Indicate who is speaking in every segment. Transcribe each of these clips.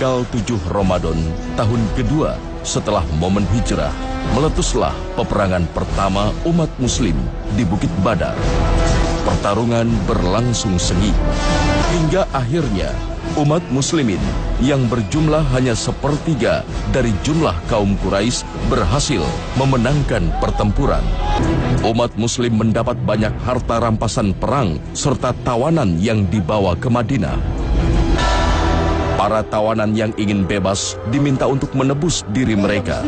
Speaker 1: tanggal 7 Ramadan tahun kedua setelah momen hijrah, meletuslah peperangan pertama umat muslim di Bukit Badar. Pertarungan berlangsung sengit, hingga akhirnya umat muslimin yang berjumlah hanya sepertiga dari jumlah kaum Quraisy berhasil memenangkan pertempuran. Umat muslim mendapat banyak harta rampasan perang serta tawanan yang dibawa ke Madinah. Para tawanan yang ingin bebas diminta untuk menebus diri mereka.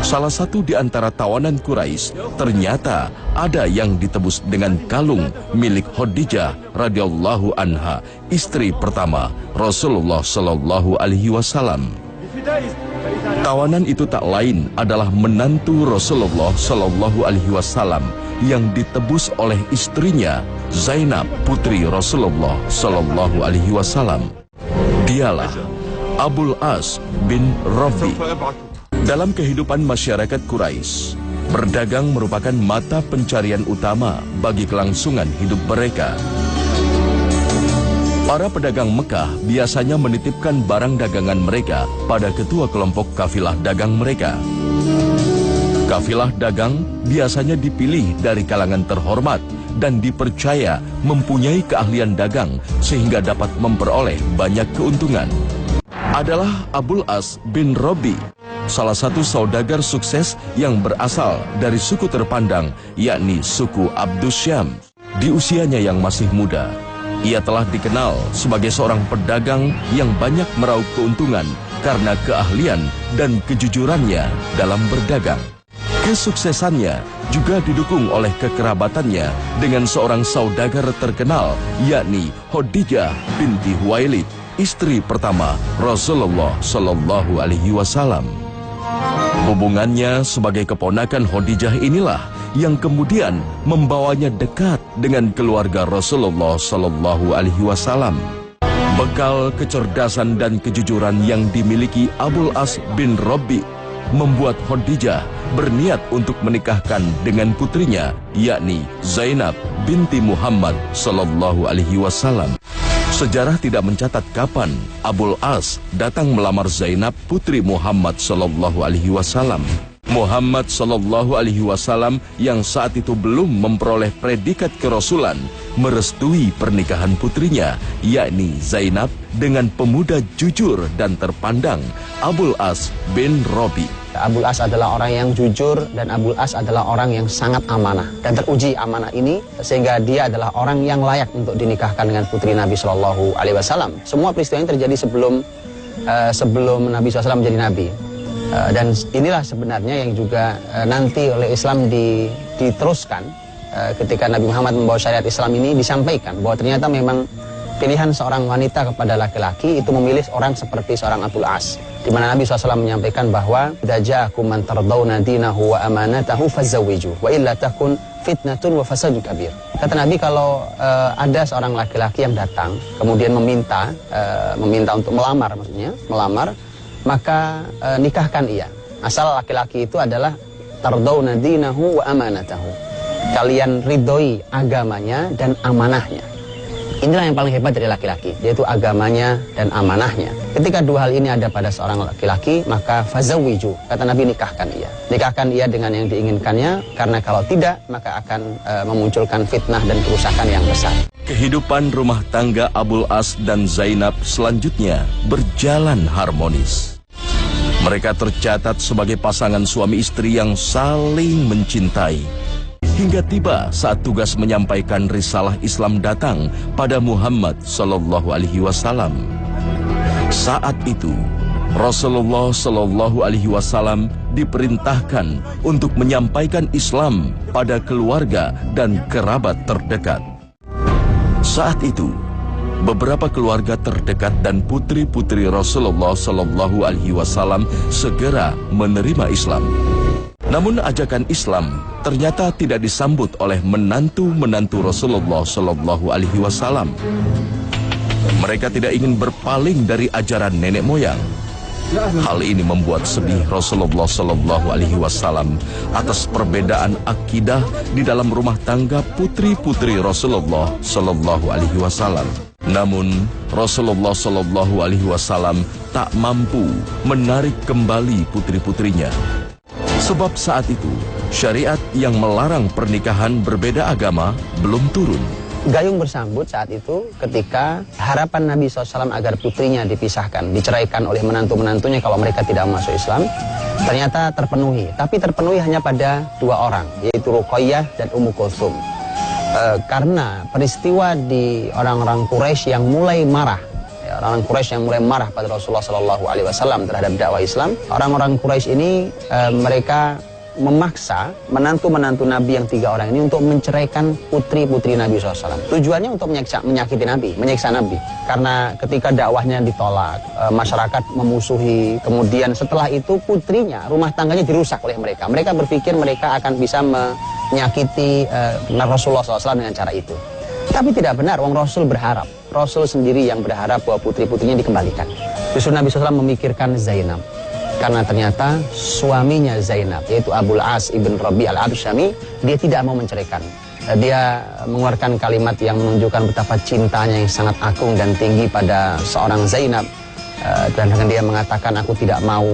Speaker 1: Salah satu di antara tawanan Quraisy ternyata ada yang ditebus dengan kalung milik Khadijah radhiyallahu anha, istri pertama Rasulullah sallallahu alaihi wasallam. Tawanan itu tak lain adalah menantu Rasulullah sallallahu alaihi wasallam yang ditebus oleh istrinya Zainab, putri Rasulullah sallallahu alaihi wasallam. Dialah Abul As bin Rabi. Dalam kehidupan masyarakat Quraisy, berdagang merupakan mata pencarian utama bagi kelangsungan hidup mereka. Para pedagang Mekah biasanya menitipkan barang dagangan mereka pada ketua kelompok kafilah dagang mereka. Kafilah dagang biasanya dipilih dari kalangan terhormat dan dipercaya mempunyai keahlian dagang sehingga dapat memperoleh banyak keuntungan. Adalah Abul As bin Rabi, salah satu saudagar sukses yang berasal dari suku terpandang, yakni suku Abdus Syam. Di usianya yang masih muda, ia telah dikenal sebagai seorang pedagang yang banyak meraup keuntungan karena keahlian dan kejujurannya dalam berdagang. Kesuksesannya juga didukung oleh kekerabatannya dengan seorang saudagar terkenal, yakni Khadijah binti Huwailid, istri pertama Rasulullah sallallahu alaihi wasallam. Hubungannya sebagai keponakan Khadijah inilah yang kemudian membawanya dekat dengan keluarga Rasulullah sallallahu alaihi wasallam. Bekal kecerdasan dan kejujuran yang dimiliki Abul As bin Rabi membuat Khadijah berniat untuk menikahkan dengan putrinya, yakni Zainab binti Muhammad sallallahu alaihi wasallam. Sejarah tidak mencatat kapan Abul As datang melamar Zainab, putri Muhammad sallallahu alaihi wasallam. Muhammad sallallahu alaihi wasallam yang saat itu belum memperoleh predikat kerasulan merestui pernikahan putrinya, yakni Zainab, dengan pemuda jujur dan terpandang Abul As bin Rabi.
Speaker 2: Abul As adalah orang yang jujur dan Abul As adalah orang yang sangat amanah dan teruji amanah ini sehingga dia adalah orang yang layak untuk dinikahkan dengan putri Nabi Shallallahu Alaihi Wasallam. Semua peristiwa ini terjadi sebelum Nabi SAW menjadi Nabi. Dan inilah sebenarnya yang juga nanti oleh Islam diteruskan ketika Nabi Muhammad membawa syariat Islam ini, disampaikan bahwa ternyata memang pilihan seorang wanita kepada laki-laki itu memilih orang seperti seorang Abul As, di mana Nabi SAW menyampaikan bahwa idza ja'akum man tardawna dinahu wa amanatahu fazawwiju wa illa takun fitnatun wa fasadun kabir. Kata Nabi, kalau ada seorang laki-laki yang datang kemudian meminta untuk melamar, maka nikahkan ia. Asal laki-laki itu adalah tardawna dinahu wa amanatahu. Kalian ridhoi agamanya dan amanahnya. Inilah yang paling hebat dari laki-laki, yaitu agamanya dan amanahnya. Ketika dua hal ini ada pada seorang laki-laki, maka fazawwiju, kata Nabi, nikahkan ia. Nikahkan ia dengan yang diinginkannya, karena kalau tidak, maka akan memunculkan fitnah dan kerusakan yang besar.
Speaker 1: Kehidupan rumah tangga Abul As dan Zainab selanjutnya berjalan harmonis. Mereka tercatat sebagai pasangan suami istri yang saling mencintai. Hingga tiba saat tugas menyampaikan risalah Islam datang pada Muhammad sallallahu alaihi wasallam. Saat itu Rasulullah sallallahu alaihi wasallam diperintahkan untuk menyampaikan Islam pada keluarga dan kerabat terdekat. Saat itu beberapa keluarga terdekat dan putri-putri Rasulullah sallallahu alaihi wasallam segera menerima Islam. Namun ajakan Islam ternyata tidak disambut oleh menantu-menantu Rasulullah sallallahu alaihi wasallam. Mereka tidak ingin berpaling dari ajaran nenek moyang. Hal ini membuat sedih Rasulullah sallallahu alaihi wasallam atas perbedaan akidah di dalam rumah tangga putri-putri Rasulullah sallallahu alaihi wasallam. Namun, Rasulullah Shallallahu Alaihi Wasallam tak mampu menarik kembali putri-putrinya. Sebab saat itu, syariat yang melarang pernikahan berbeda agama belum turun.
Speaker 2: Gayung bersambut saat itu ketika harapan Nabi SAW agar putrinya dipisahkan, diceraikan oleh menantu-menantunya kalau mereka tidak masuk Islam, ternyata terpenuhi. Tapi terpenuhi hanya pada 2 orang, yaitu Ruqayyah dan Ummu Kulthum. Karena peristiwa di orang-orang Quraisy yang mulai marah, orang-orang Quraisy yang mulai marah pada Rasulullah SAW terhadap dakwah Islam, orang-orang Quraisy ini mereka memaksa menantu-menantu Nabi yang 3 orang ini untuk menceraikan putri-putri Nabi SAW. Tujuannya untuk menyakiti Nabi, menyiksa Nabi. Karena ketika dakwahnya ditolak, masyarakat memusuhi, kemudian setelah itu putrinya, rumah tangganya dirusak oleh mereka. Mereka berpikir mereka akan bisa menyakiti Rasulullah SAW dengan cara itu. Tapi tidak benar, wong Rasul berharap. Rasul sendiri yang berharap bahwa putri-putrinya dikembalikan. Justru Nabi SAW memikirkan Zainab. Karena ternyata suaminya Zainab, yaitu Abul As ibn Rabi al-Absyami, dia tidak mau menceraikan. Dia mengeluarkan kalimat yang menunjukkan betapa cintanya yang sangat agung dan tinggi pada seorang Zainab. Dan dengan dia mengatakan, aku tidak mau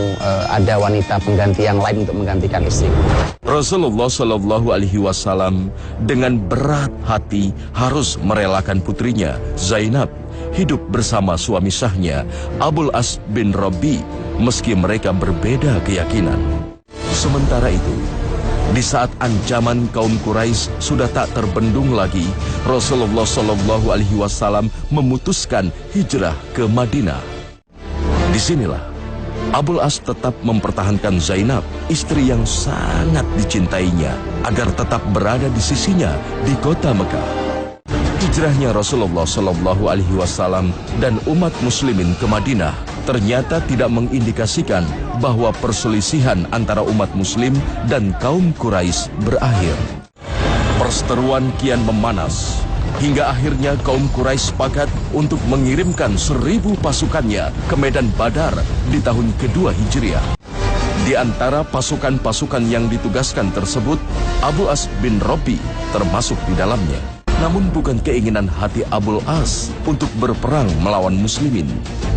Speaker 2: ada wanita pengganti yang lain untuk menggantikan istriku.
Speaker 1: Rasulullah Shallallahu Alaihi Wasallam dengan berat hati harus merelakan putrinya Zainab hidup bersama suami sahnya Abul As bin Rabi meski mereka berbeda keyakinan. Sementara itu, di saat ancaman kaum Quraisy sudah tak terbendung lagi, Rasulullah Shallallahu Alaihi Wasallam memutuskan hijrah ke Madinah. Disinilah Abul As tetap mempertahankan Zainab, istri yang sangat dicintainya, agar tetap berada di sisinya di kota Mekah. Hijrahnya Rasulullah Shallallahu Alaihi Wasallam dan umat muslimin ke Madinah ternyata tidak mengindikasikan bahwa perselisihan antara umat muslim dan kaum Quraisy berakhir. Perseteruan kian memanas, hingga akhirnya kaum Quraisy sepakat untuk mengirimkan 1000 pasukannya ke Medan Badar di tahun kedua Hijriah. Di antara pasukan-pasukan yang ditugaskan tersebut, Abu As bin Rabi termasuk di dalamnya. Namun bukan keinginan hati Abul As untuk berperang melawan muslimin,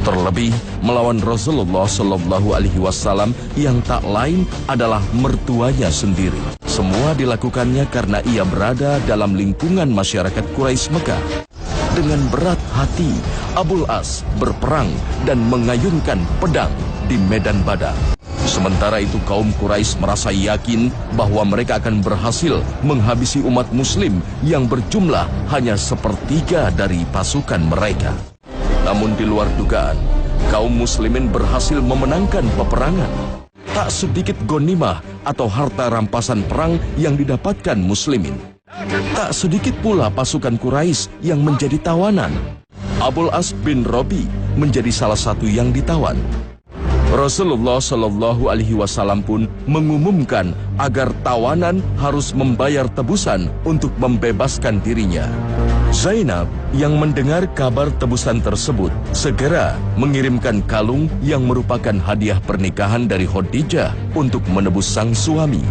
Speaker 1: terlebih melawan Rasulullah Shallallahu Alaihi Wasallam yang tak lain adalah mertuanya sendiri. Semua dilakukannya karena ia berada dalam lingkungan masyarakat Quraisy Mekah. Dengan berat hati, Abul As berperang dan mengayunkan pedang di Medan Badar. Sementara itu kaum Quraisy merasa yakin bahwa mereka akan berhasil menghabisi umat muslim yang berjumlah hanya 1/3 dari pasukan mereka. Namun di luar dugaan, kaum muslimin berhasil memenangkan peperangan. Tak sedikit ghanimah atau harta rampasan perang yang didapatkan muslimin. Tak sedikit pula pasukan Quraisy yang menjadi tawanan. Abul As bin Rabi menjadi salah satu yang ditawan. Rasulullah Shallallahu Alaihi Wasallam pun mengumumkan agar tawanan harus membayar tebusan untuk membebaskan dirinya. Zainab yang mendengar kabar tebusan tersebut segera mengirimkan kalung yang merupakan hadiah pernikahan dari Khadijah untuk menebus sang suami.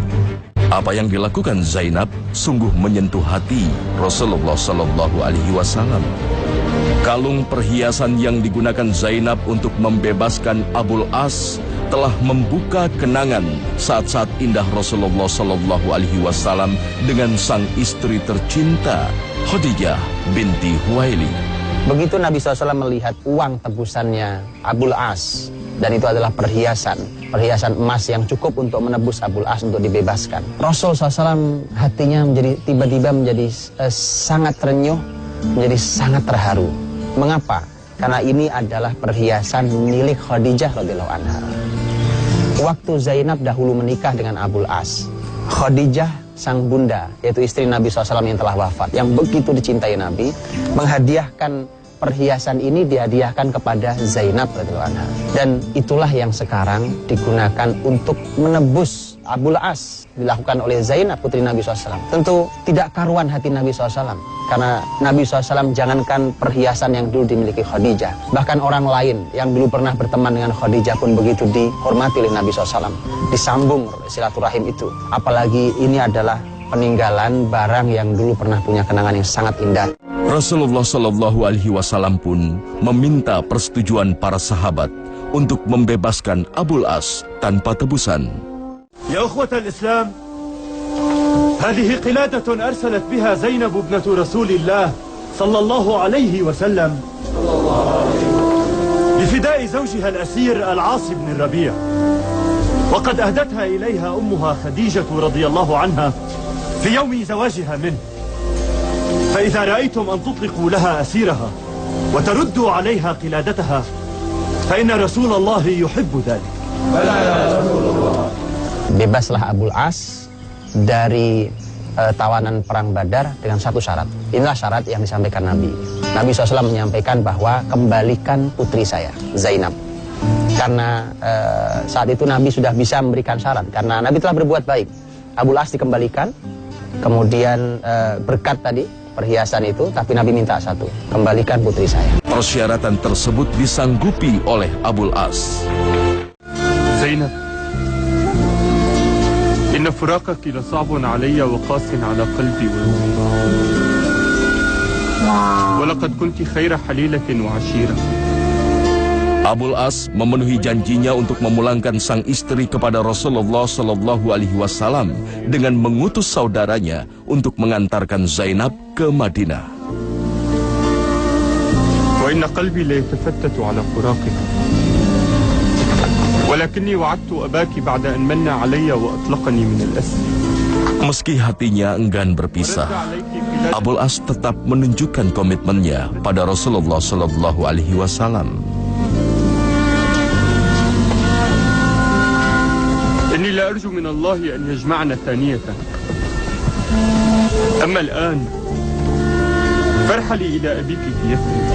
Speaker 1: Apa yang dilakukan Zainab sungguh menyentuh hati Rasulullah Shallallahu Alaihi Wasallam. Kalung perhiasan yang digunakan Zainab untuk membebaskan Abul As telah membuka kenangan saat-saat indah Rasulullah Shallallahu Alaihi Wasallam dengan sang istri tercinta Khadijah binti Huwailid.
Speaker 2: Begitu Nabi SAW melihat uang tebusannya Abul As, dan itu adalah perhiasan emas yang cukup untuk menebus Abul As untuk dibebaskan. Rasul SAW hatinya tiba-tiba menjadi sangat terenyuh, menjadi sangat terharu. Mengapa? Karena ini adalah perhiasan milik Khadijah radhiyallahu anha. Waktu Zainab dahulu menikah dengan Abul As, Khadijah sang bunda, yaitu istri Nabi SAW yang telah wafat, yang begitu dicintai Nabi, menghadiahkan perhiasan ini, dihadiahkan kepada Zainab radhiyallahu anha. Dan itulah yang sekarang digunakan untuk menebus Abul As, dilakukan oleh Zainab putri Nabi SAW. Tentu tidak karuan hati Nabi SAW, karena Nabi SAW jangankan perhiasan yang dulu dimiliki Khadijah, bahkan orang lain yang dulu pernah berteman dengan Khadijah pun begitu dihormati oleh Nabi SAW, disambung silaturahim itu. Apalagi ini adalah peninggalan barang yang dulu pernah punya kenangan yang sangat indah.
Speaker 1: Rasulullah Shallallahu Alaihi Wasallam pun meminta persetujuan para sahabat untuk membebaskan Abul As tanpa tebusan.
Speaker 3: Ya ukhwat al-Islam, هذه قلادة أرسلت بها زينب ابنة رسول الله صلى الله عليه وسلم بفداء زوجها الأسير العاص بن الربيع، وقد أهدتها إليها أمها خديجة رضي الله عنها في يوم زواجها منه. فإذا رأيتم أن تطلقوا لها أسيرها وتردوا عليها قلادتها فإن رسول الله يحب ذلك.
Speaker 2: Bebaslah Abul As dari tawanan perang Badar dengan satu syarat. Inilah syarat yang disampaikan Nabi. Nabi SAW menyampaikan bahwa kembalikan putri saya, Zainab. Karena saat itu Nabi sudah bisa memberikan syarat. Karena Nabi telah berbuat baik. Abul As dikembalikan, kemudian berkat tadi, perhiasan itu, tapi Nabi minta satu, kembalikan putri saya.
Speaker 1: Persyaratan tersebut disanggupi oleh Abul As.
Speaker 3: Zainab, inna furakaki lasabun alayya wa qasin ala qalbi wa ruhi. Walaqad kunti khaira halilatin wa ashira.
Speaker 1: Abul As memenuhi janjinya untuk memulangkan sang istri kepada Rasulullah Shallallahu Alaihi Wasallam dengan mengutus saudaranya untuk mengantarkan Zainab ke Madinah.
Speaker 3: Wa inna qalbi la yatafattatu ala furakika. Walakinni wa'adtu abaki ba'da an manna alayya wa atlaqani min al-asr.
Speaker 1: Meski hatinya enggan berpisah, Abul As tetap menunjukkan komitmennya pada Rasulullah Shallallahu Alaihi Wasallam.
Speaker 3: إني لا أرجو من الله أن يجمعنا ثانية. أما الآن فارحلي إلى أبيك في يثرب،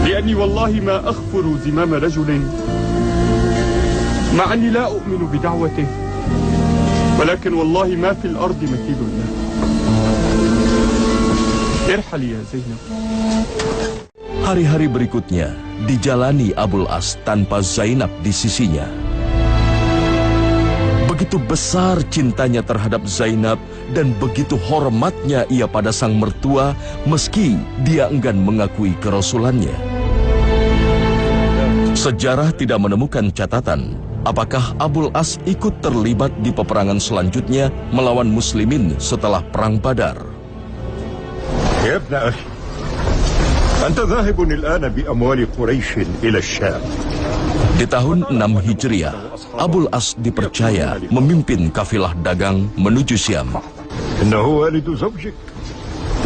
Speaker 3: لأني والله ما أغفر زمام رجل مع أني لا أؤمن بدعوته، ولكن والله ما في الأرض مثيل له. ارحلي يا زينب.
Speaker 1: Hari-hari berikutnya dijalani Abul As tanpa Zainab di sisinya. Begitu besar cintanya terhadap Zainab dan begitu hormatnya ia pada sang mertua meski dia enggan mengakui kerasulannya. Sejarah tidak menemukan catatan apakah Abul As ikut terlibat di peperangan selanjutnya melawan muslimin setelah perang Badar.
Speaker 4: Ya ibn akhi, anta dhahibun al-ana bi amwali Quraisy ila Syam.
Speaker 1: Di tahun 6 Hijriah, Abul As dipercaya memimpin kafilah dagang menuju Syam.
Speaker 4: Innahu walidu zawjik,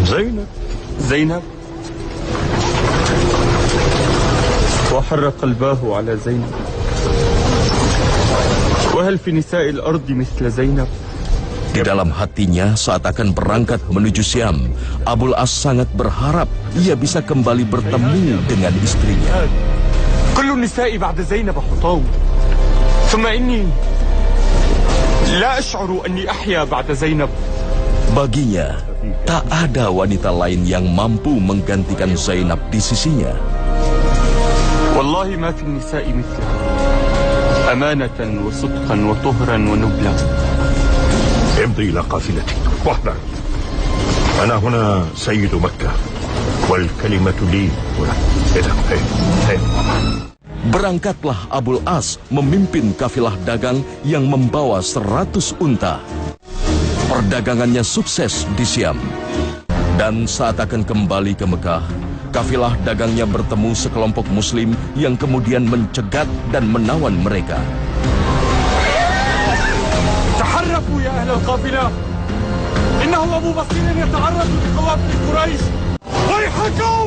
Speaker 4: Zainab.
Speaker 3: زينب وحر قلباه على زينب وهل في نساء الأرض مثل زينب.
Speaker 1: Di dalam hatinya saat akan berangkat menuju Syam, Abul As sangat berharap ia bisa kembali bertemu dengan istrinya.
Speaker 3: كل النساء بعد زينب حطام ثم إني لا أشعر أني أحيا بعد زينب.
Speaker 1: Baginya, tak ada wanita lain yang mampu menggantikan Zainab di sisinya.
Speaker 3: والله ما في النساء مثلها أمانة وصدقا وطهرا ونبلا.
Speaker 4: امضي إلى قافلتك واحذر. أنا هنا سيد مكة والكلمة لي ولك.
Speaker 1: Berangkatlah Abul As memimpin kafilah dagang yang membawa 100 unta. Perdagangannya sukses di Syam. Dan saat akan kembali ke Mekah, kafilah dagangnya bertemu sekelompok muslim yang kemudian mencegat dan menawan mereka.
Speaker 3: تحركوا يا أهل القافلة، إنه أبو بصير يتعرض لقوافل قريش. ويحكم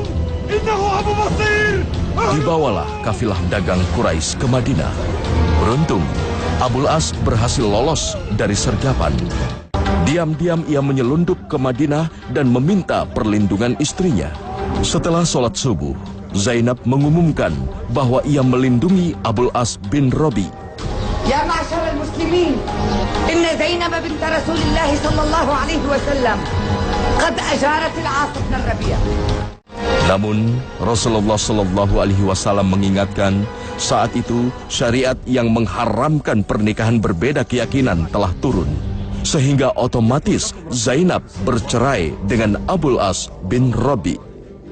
Speaker 3: إنه أبو بصير.
Speaker 1: Dibawalah kafilah dagang Quraisy ke Madinah. Beruntung, Abul As berhasil lolos dari sergapan. Diam-diam ia menyelundup ke Madinah dan meminta perlindungan istrinya. Setelah sholat subuh, Zainab mengumumkan bahwa ia melindungi Abul As bin Robi.
Speaker 5: يا معشر المسلمين إن زينب بنت رسول الله صلى الله عليه وسلم قد أجارت العاص بن الربيع.
Speaker 1: Namun Rasulullah Shallallahu Alaihi Wasallam mengingatkan saat itu syariat yang mengharamkan pernikahan berbeda keyakinan telah turun. sehingga otomatis Zainab bercerai dengan Abul As bin Rabi.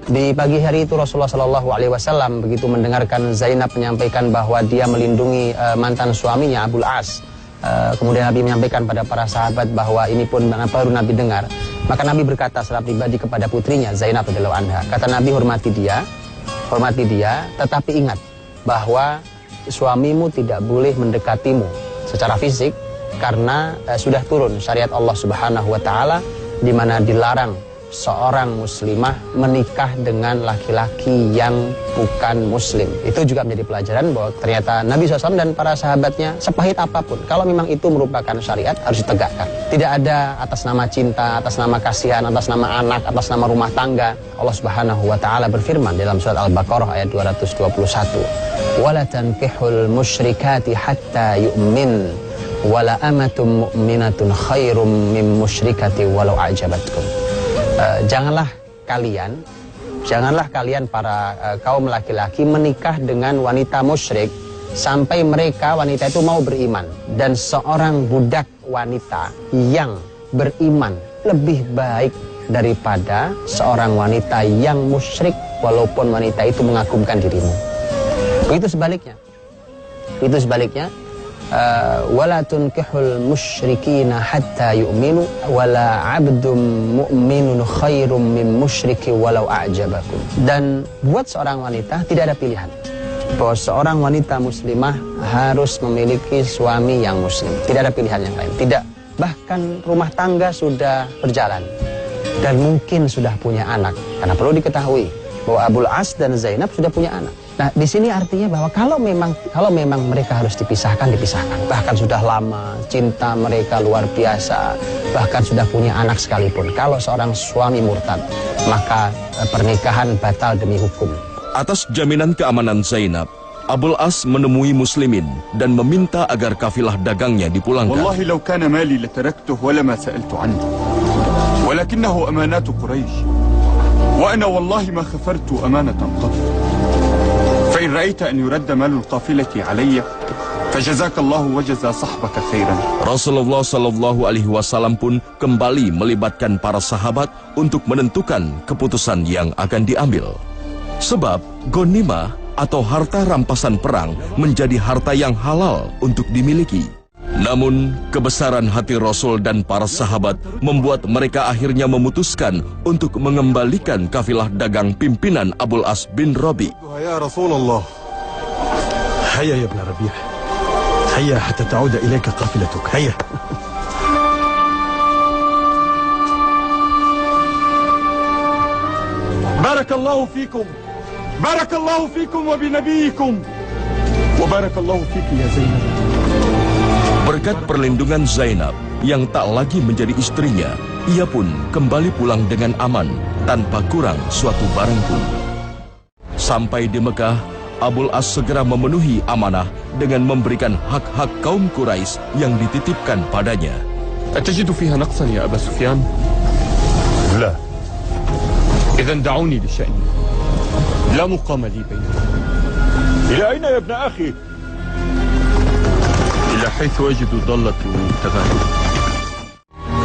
Speaker 2: Di pagi hari itu Rasulullah SAW begitu mendengarkan Zainab menyampaikan bahwa dia melindungi mantan suaminya Abul As. Kemudian Nabi menyampaikan pada para sahabat bahwa ini pun baru Nabi dengar. Maka Nabi berkata secara pribadi kepada putrinya Zainab radhiyallahu anha. Kata Nabi, hormati dia, tetapi ingat bahwa suamimu tidak boleh mendekatimu secara fisik karena sudah turun syariat Allah Subhanahu wa taala di mana dilarang seorang muslimah menikah dengan laki-laki yang bukan muslim. Itu juga menjadi pelajaran bahwa ternyata Nabi SAW dan para sahabatnya sepahit apapun, kalau memang itu merupakan syariat harus ditegakkan. Tidak ada atas nama cinta, atas nama kasihan, atas nama anak, atas nama rumah tangga. Allah Subhanahu wa taala berfirman dalam surat Al-Baqarah ayat 221, "Wala tankihul musyrikati hatta yu'min, wala amatum mu'minatun khairum min musyrikati walau a'jabatkum." Janganlah kalian para kaum laki-laki menikah dengan wanita musyrik sampai mereka wanita itu mau beriman, dan seorang budak wanita yang beriman lebih baik daripada seorang wanita yang musyrik walaupun wanita itu mengagumkan dirimu. Begitu sebaliknya. Wala tunkihul musyrikina hatta yu'minu wala 'abdum mu'minun khairum min musyriki walau a'jabakum. Dan buat seorang wanita tidak ada pilihan bahwa seorang wanita muslimah harus memiliki suami yang muslim. Tidak ada pilihan yang lain. Tidak. Bahkan rumah tangga sudah berjalan dan mungkin sudah punya anak. Karena perlu diketahui bahwa Abul As dan Zainab sudah punya anak. Nah, di sini artinya bahwa kalau memang mereka harus dipisahkan. Bahkan sudah lama, cinta mereka luar biasa, bahkan sudah punya anak sekalipun. Kalau seorang suami murtad, maka pernikahan batal demi hukum.
Speaker 1: Atas jaminan keamanan Zainab, Abul As menemui muslimin dan meminta agar kafilah dagangnya dipulangkan.
Speaker 6: Wallahi law kana mali lataraktuhu wala ma sa'altu anhu. Walakinahu amanatu Quraisy. Wa ana wallahi ma khafartu amanatan qat. فإن رأيت أن يرد مال القافلة علي فجزاك الله وجزا صحبك خيرا.
Speaker 1: Rasulullah Shallallahu Alaihi Wasallam pun kembali melibatkan para sahabat untuk menentukan keputusan yang akan diambil. Sebab ghanimah atau harta rampasan perang menjadi harta yang halal untuk dimiliki. Namun kebesaran hati Rasul dan para sahabat membuat mereka akhirnya memutuskan untuk mengembalikan kafilah dagang pimpinan Abul As bin Rabi.
Speaker 7: Ya Rasulullah, hayya ya ibn Rabi', hayya hatta ta'uda ilaika qafilatuk, hayya.
Speaker 6: Barakallahu fikum wa binabiyikum wa barakallahu fiki ya Zainab.
Speaker 1: Berkat perlindungan Zainab yang tak lagi menjadi istrinya, ia pun kembali pulang dengan aman tanpa kurang suatu barang pun. Sampai di Mekah, Abul As segera memenuhi amanah dengan memberikan hak-hak kaum Quraisy yang dititipkan padanya.
Speaker 6: Atajidu fiha naqsan ya Aba Sufyan?
Speaker 4: لا.
Speaker 6: Idzan da'uni li sya'ni. La muqama li bainakum.
Speaker 4: إلى أين يا ابن أخي؟
Speaker 6: Ila haitsu ajidu dallatu taghayur.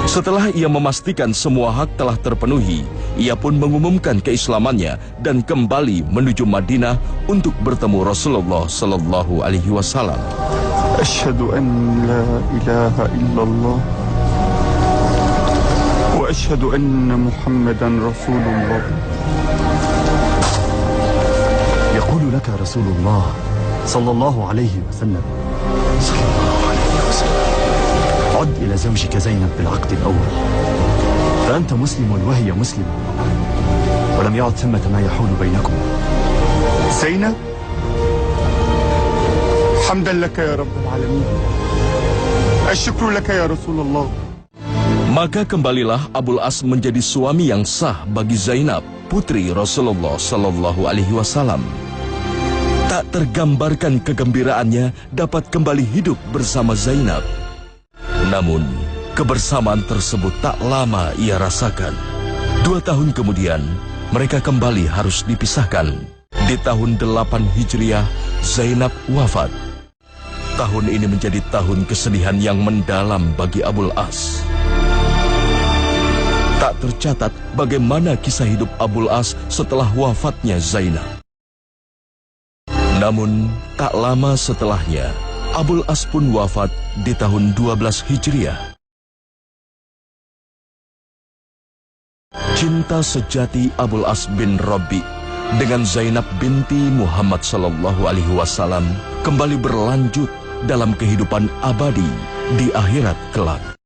Speaker 1: Setelah ia memastikan semua hak telah terpenuhi, ia pun mengumumkan keislamannya dan kembali menuju Madinah untuk bertemu Rasulullah Sallallahu Alaihi Wasallam.
Speaker 6: Asyhadu an la ilaha illallah wa asyhadu anna Muhammadan Rasulullah.
Speaker 3: يقول لك رسول الله صلى الله عليه وسلم عد إلى زوجك زينب بالعقد الأول، فأنت مسلم وهي مسلمة، ولم يعد ثمة ما يحول بينكم.
Speaker 6: زينب حمدا لك يا رب العالمين، الشكر لك يا رسول الله.
Speaker 1: Maka kembalilah Abul As menjadi suami yang sah bagi Zainab, putri Rasulullah Sallallahu Alaihi Wasallam. Tak tergambarkan kegembiraannya dapat kembali hidup bersama Zainab. Namun, kebersamaan tersebut tak lama ia rasakan. 2 tahun kemudian, mereka kembali harus dipisahkan. Di tahun 8 Hijriah, Zainab wafat. Tahun ini menjadi tahun kesedihan yang mendalam bagi Abul As. Tak tercatat bagaimana kisah hidup Abul As setelah wafatnya Zainab. Namun, tak lama setelahnya, Abul As pun wafat di tahun 12 Hijriah. Cinta sejati Abul As bin Rabi dengan Zainab binti Muhammad SAW kembali berlanjut dalam kehidupan abadi di akhirat kelak.